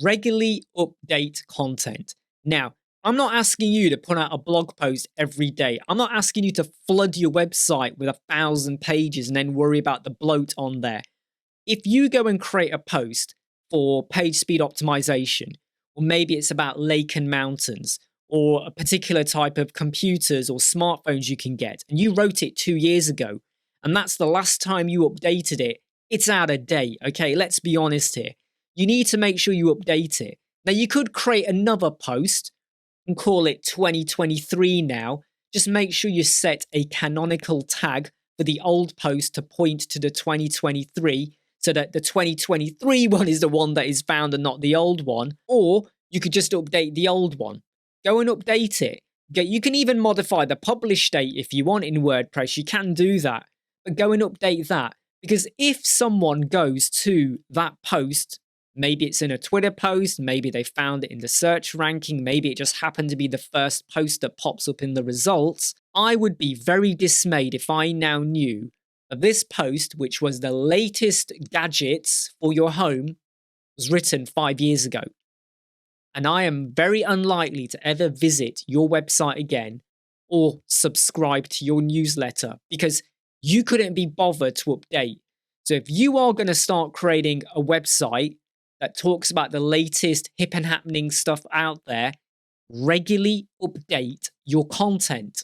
Regularly update content. Now, I'm not asking you to put out a blog post every day. I'm not asking you to flood your website with 1,000 pages and then worry about the bloat on there. If you go and create a post for page speed optimization, or maybe it's about lake and mountains, or a particular type of computers or smartphones you can get, and you wrote it 2 years ago, and that's the last time you updated it, it's out of date, okay? Let's be honest here. You need to make sure you update it. Now, you could create another post and call it 2023 now. Just make sure you set a canonical tag for the old post to point to the 2023 so that the 2023 one is the one that is found and not the old one. Or you could just update the old one. Go and update it. You can even modify the publish date if you want in WordPress. You can do that. But go and update that. Because if someone goes to that post, maybe it's in a Twitter post, maybe they found it in the search ranking, maybe it just happened to be the first post that pops up in the results, I would be very dismayed if I now knew that this post, which was the latest gadgets for your home, was written 5 years ago. And I am very unlikely to ever visit your website again or subscribe to your newsletter because you couldn't be bothered to update. So if you are going to start creating a website that talks about the latest hip and happening stuff out there, regularly update your content.